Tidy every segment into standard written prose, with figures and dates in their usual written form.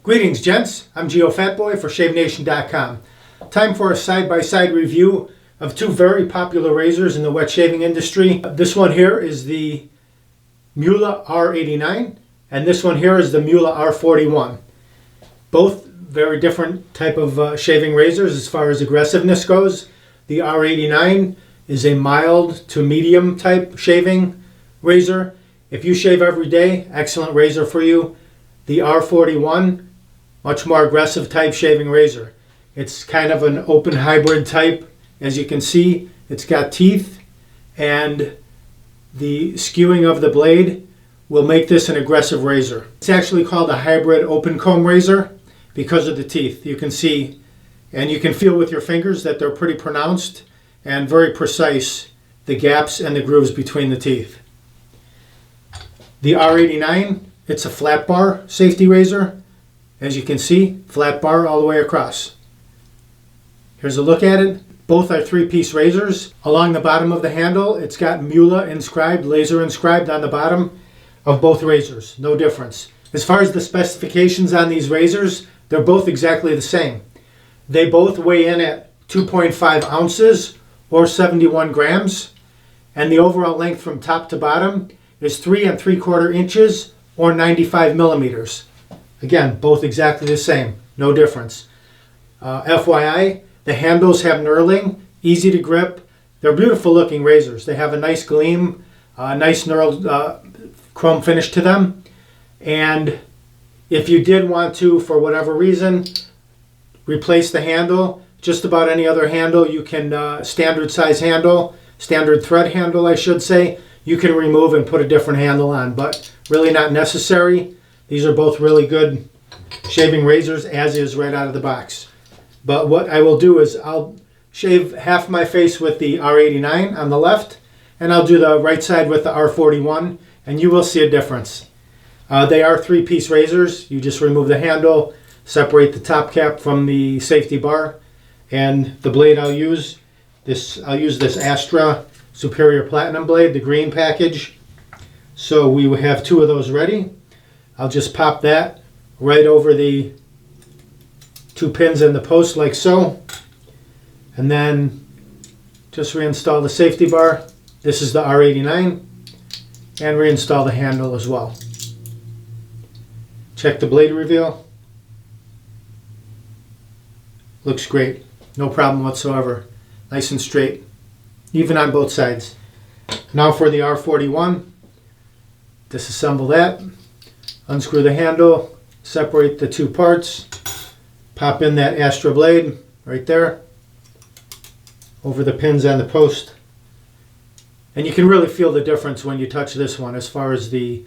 Greetings, gents. I'm Geofatboy for ShaveNation.com. Time for a side-by-side review of two very popular razors in the wet shaving industry. This one here is the Mühle R89, and this one here is the Mühle R41. Both very different type of shaving razors as far as aggressiveness goes. The R89 is a mild to medium type shaving razor. If you shave every day, excellent razor for you. The R41, much more aggressive type shaving razor. It's kind of an open hybrid type. As you can see, it's got teeth, and the skewing of the blade will make this an aggressive razor. It's actually called a hybrid open comb razor because of the teeth. You can see and you can feel with your fingers that they're pretty pronounced and very precise, the gaps and the grooves between the teeth. The R89, it's a flat bar safety razor. As you can see, flat bar all the way across. Here's a look at it. Both are three-piece razors. Along the bottom of the handle, it's got Mühle inscribed, laser inscribed on the bottom of both razors. No difference. As far as the specifications on these razors, they're both exactly the same. They both weigh in at 2.5 ounces or 71 grams, and the overall length from top to bottom is 3 3/4 inches or 95 millimeters. Again, both exactly the same, no difference. FYI, the handles have knurling, easy to grip. They're beautiful looking razors. They have a nice gleam, nice knurled chrome finish to them. And if you did want to, for whatever reason, replace the handle, just about any other handle, you can, standard size handle, standard thread handle I should say, you can remove and put a different handle on, but really not necessary. These are both really good shaving razors, as is right out of the box. But what I will do is I'll shave half my face with the R89 on the left, and I'll do the right side with the R41, and you will see a difference. They are three-piece razors. You just remove the handle, separate the top cap from the safety bar, and the blade I'll use this Astra Superior Platinum blade, the green package. So we will have two of those ready. I'll just pop that right over the two pins in the post like so, and then just reinstall the safety bar. This is the R89, and reinstall the handle as well. Check the blade reveal. Looks great, no problem whatsoever. Nice and straight, even on both sides. Now for the R41, disassemble that. Unscrew the handle, separate the two parts, pop in that Astra blade right there over the pins on the post. And you can really feel the difference when you touch this one as far as the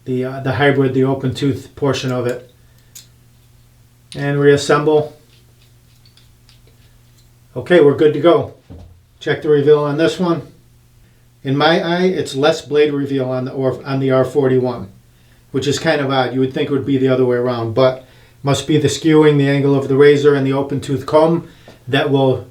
hybrid, the open tooth portion of it. And reassemble. Okay, we're good to go. Check the reveal on this one. In my eye, it's less blade reveal on the R41. Which is kind of odd. You would think it would be the other way around, but must be the skewing, the angle of the razor, and the open tooth comb that will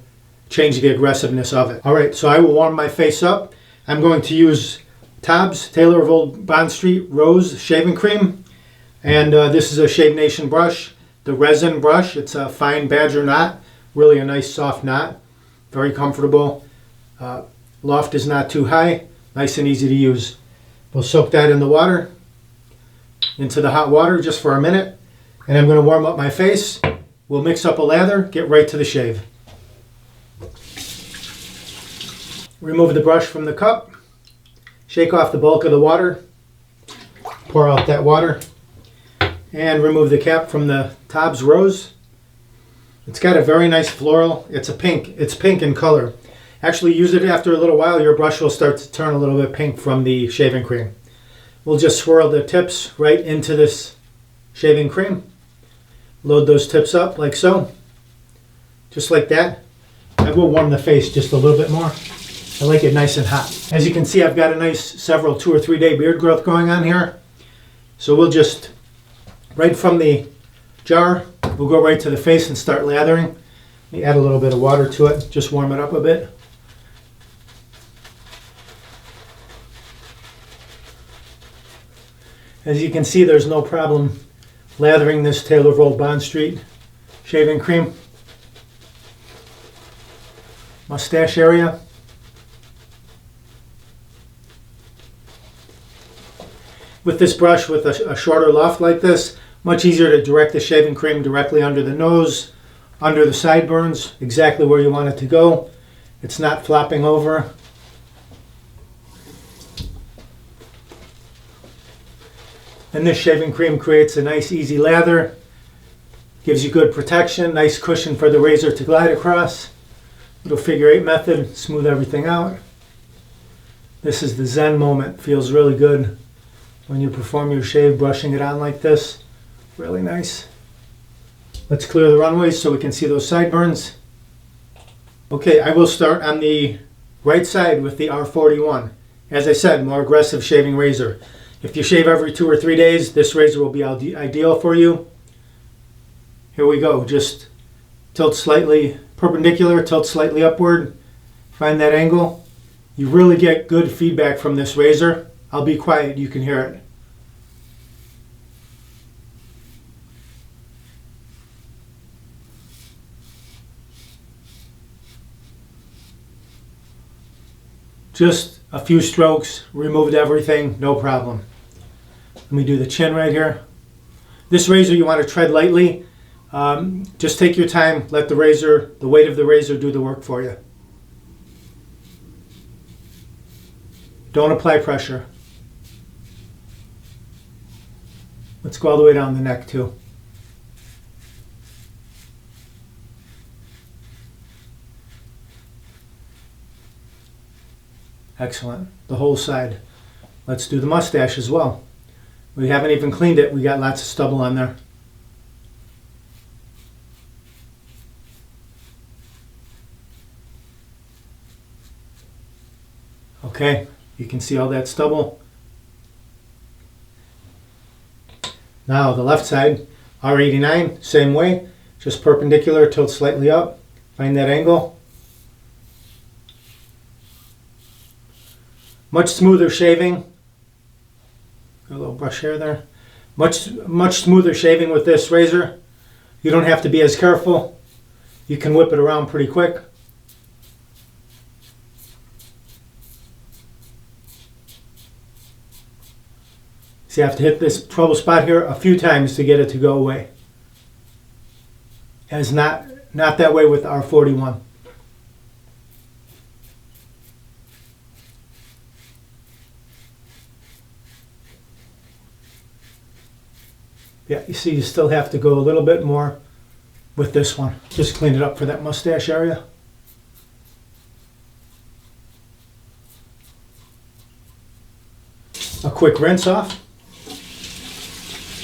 change the aggressiveness of it. All right, so I will warm my face up. I'm going to use Taub's Taylor of Old Bond Street Rose Shaving Cream, and this is a Shave Nation brush, the resin brush. It's a fine badger knot, really a nice soft knot, very comfortable. Loft is not too high, nice and easy to use. We'll soak that in the water, into the hot water just for a minute, and I'm going to warm up my face. We'll mix up a lather, get right to the shave. Remove the brush from the cup, shake off the bulk of the water, pour out that water, and remove the cap from the Taub's Rose. It's got a very nice floral. It's pink in color. Actually, use it after a little while. Your brush will start to turn a little bit pink from the shaving cream. We'll just swirl the tips right into this shaving cream. Load those tips up like so. Just like that. I will warm the face just a little bit more. I like it nice and hot. As you can see, I've got a nice several 2 or 3 day beard growth going on here. So we'll just, right from the jar, we'll go right to the face and start lathering. Let me add a little bit of water to it, just warm it up a bit. As you can see, there's no problem lathering this Taylor Roll Bond Street shaving cream. Mustache area. With this brush, with a shorter loft like this, much easier to direct the shaving cream directly under the nose, under the sideburns, exactly where you want it to go. It's not flopping over. And this shaving cream creates a nice easy lather, gives you good protection, nice cushion for the razor to glide across. Little figure 8 method, smooth everything out. This is the Zen moment. Feels really good when you perform your shave, brushing it on like this. Really nice. Let's clear the runways so we can see those sideburns. Okay, I will start on the right side with the R41. As I said, more aggressive shaving razor. If you shave every 2 or 3 days, this razor will be ideal for you. Here we go. Just tilt slightly perpendicular, tilt slightly upward. Find that angle. You really get good feedback from this razor. I'll be quiet, you can hear it. Just a few strokes, removed everything, no problem. Let me do the chin right here. This razor you want to tread lightly. Just take your time, let the weight of the razor do the work for you. Don't apply pressure. Let's go all the way down the neck too. Excellent. The whole side. Let's do the mustache as well. We haven't even cleaned it. We got lots of stubble on there. Okay, you can see all that stubble. Now the left side, R89, same way. Just perpendicular, tilt slightly up. Find that angle. Much smoother shaving. Got a little brush hair there. Much smoother shaving with this razor. You don't have to be as careful. You can whip it around pretty quick. So you have to hit this trouble spot here a few times to get it to go away. And it's not that way with R41. Yeah, you see you still have to go a little bit more with this one. Just clean it up for that mustache area. A quick rinse off.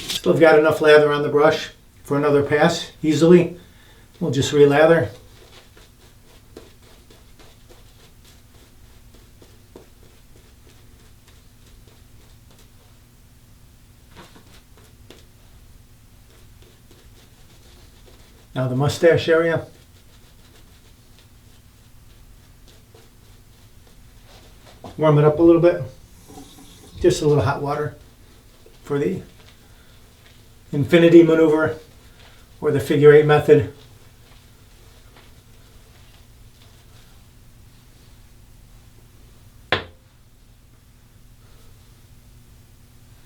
Still got enough lather on the brush for another pass easily. We'll just re-lather. Now the mustache area. Warm it up a little bit. Just a little hot water for the infinity maneuver or the figure 8 method.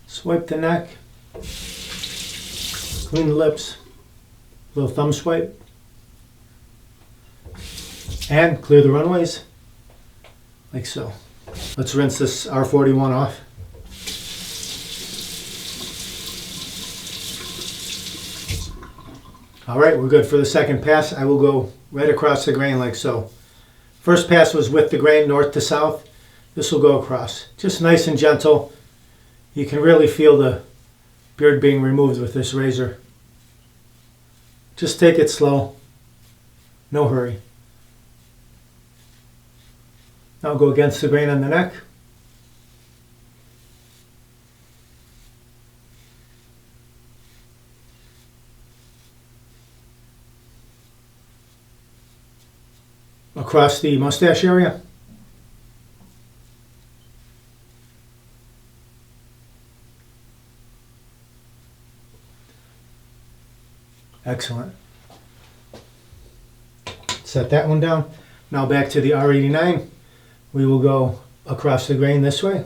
Swipe the neck. Clean the lips. Little thumb swipe. And clear the runways. Like so. Let's rinse this R41 off. Alright, we're good for the second pass. I will go right across the grain like so. First pass was with the grain north to south. This will go across. Just nice and gentle. You can really feel the beard being removed with this razor. Just take it slow. No hurry. Now go against the grain on the neck. Across the mustache area. Excellent. Set that one down. Now back to the R89. We will go across the grain this way.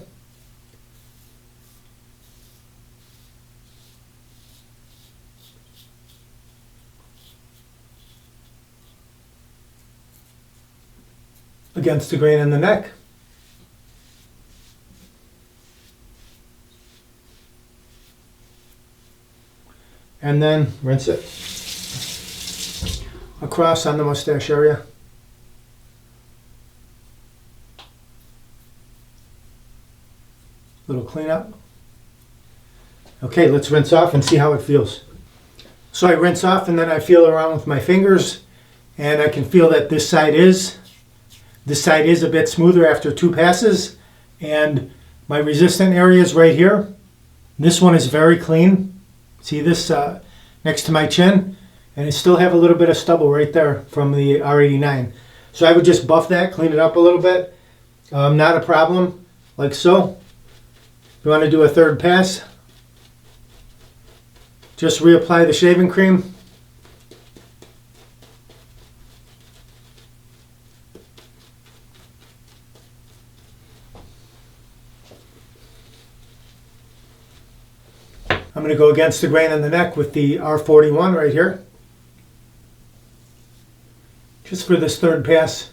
Against the grain in the neck. And then rinse it across on the mustache area. Little cleanup. Okay, let's rinse off and see how it feels. So I rinse off and then I feel around with my fingers and I can feel that this side is a bit smoother after 2 passes, and my resistant area is right here. This one is very clean. See this next to my chin? And I still have a little bit of stubble right there from the R89. So I would just buff that, clean it up a little bit. Not a problem, like so. If you want to do a 3rd pass, just reapply the shaving cream. I'm going to go against the grain in the neck with the R41 right here. Just for this 3rd pass,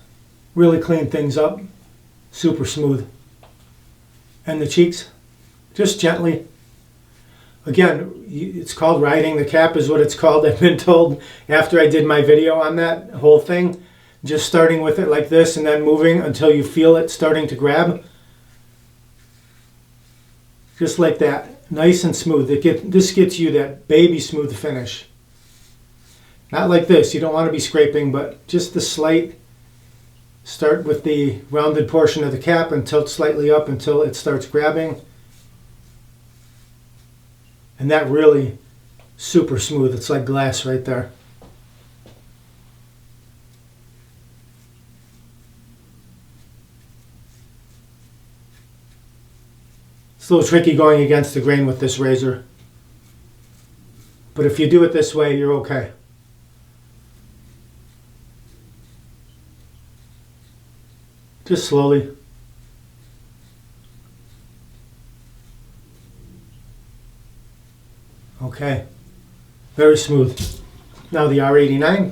really clean things up, super smooth. And the cheeks, just gently. Again, it's called riding the cap is what it's called. I've been told after I did my video on that whole thing. Just starting with it like this and then moving until you feel it starting to grab. Just like that. Nice and smooth. This gets you that baby smooth finish. Not like this. You don't want to be scraping, but just the slight. Start with the rounded portion of the cap and tilt slightly up until it starts grabbing. And that really super smooth. It's like glass right there. It's a little tricky going against the grain with this razor. But if you do it this way, you're okay. Just slowly. Okay. Very smooth. Now the R89.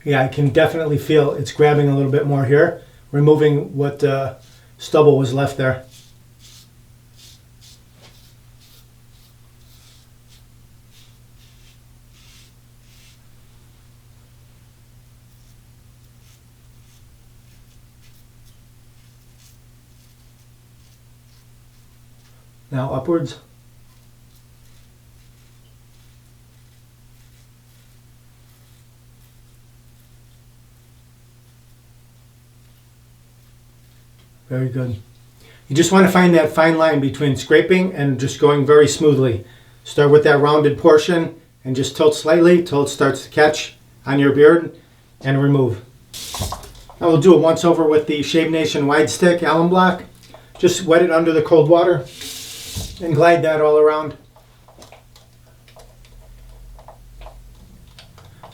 Yeah, I can definitely feel it's grabbing a little bit more here, removing what stubble was left there. Now upwards. Very good. You just want to find that fine line between scraping and just going very smoothly. Start with that rounded portion and just tilt slightly till it starts to catch on your beard and remove. Now we'll do a once over with the Shave Nation wide stick alum block. Just wet it under the cold water and glide that all around.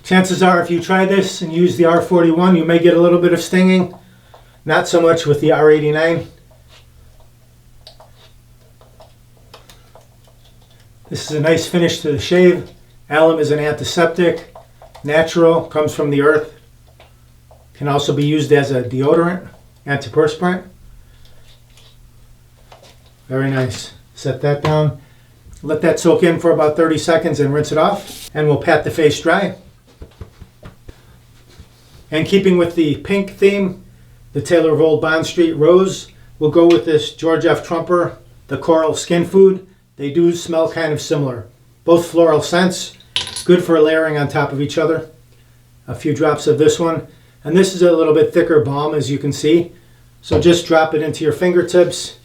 Chances are if you try this and use the R41, you may get a little bit of stinging. Not so much with the R89. This is a nice finish to the shave. Alum is an antiseptic, natural, comes from the earth. Can also be used as a deodorant, antiperspirant. Very nice. Set that down. Let that soak in for about 30 seconds and rinse it off. And we'll pat the face dry. And keeping with the pink theme, the Taylor of Old Bond Street Rose, we'll go with this George F. Trumper, the Coral Skin Food. They do smell kind of similar. Both floral scents, good for layering on top of each other. A few drops of this one. And this is a little bit thicker balm, as you can see. So just drop it into your fingertips,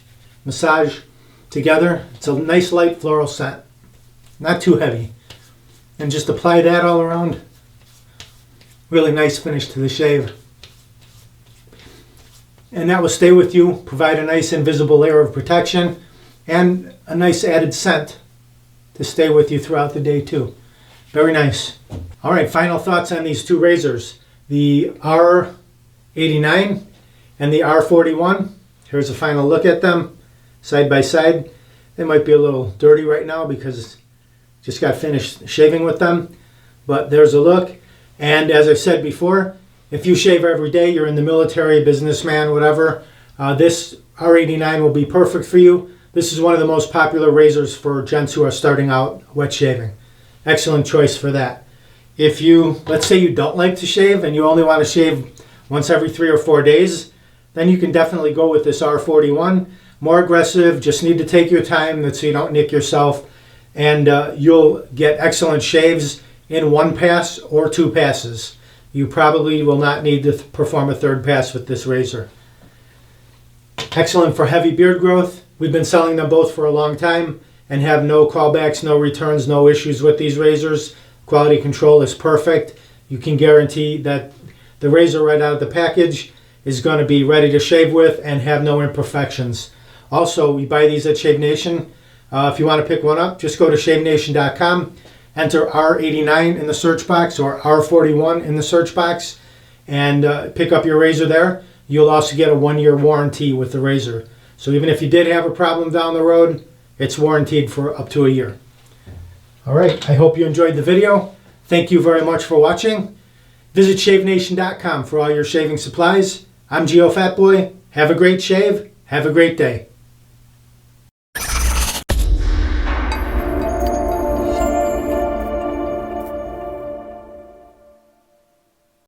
massage together. It's a nice light floral scent, not too heavy. And just apply that all around. Really nice finish to the shave. And that will stay with you, provide a nice invisible layer of protection, and a nice added scent to stay with you throughout the day too. Very nice. All right, final thoughts on these two razors. The R89 and the R41. Here's a final look at them, side by side. They might be a little dirty right now because just got finished shaving with them, but there's a look. And as I said before, if you shave every day, you're in the military, businessman, whatever, this R89 will be perfect for you. This is one of the most popular razors for gents who are starting out wet shaving. Excellent choice for that. If you, let's say you don't like to shave and you only want to shave once every 3 or 4 days, then you can definitely go with this R41. More aggressive, just need to take your time so you don't nick yourself, and you'll get excellent shaves in 1 pass or 2 passes. You probably will not need to perform a 3rd pass with this razor. Excellent for heavy beard growth. We've been selling them both for a long time and have no callbacks, no returns, no issues with these razors. Quality control is perfect. You can guarantee that the razor right out of the package is going to be ready to shave with and have no imperfections. Also, we buy these at Shave Nation. If you want to pick one up, just go to ShaveNation.com, enter R89 in the search box or R41 in the search box, and pick up your razor there. You'll also get a 1-year warranty with the razor. So even if you did have a problem down the road, it's warranted for up to a year. All right, I hope you enjoyed the video. Thank you very much for watching. Visit ShaveNation.com for all your shaving supplies. I'm Geofatboy. Have a great shave. Have a great day.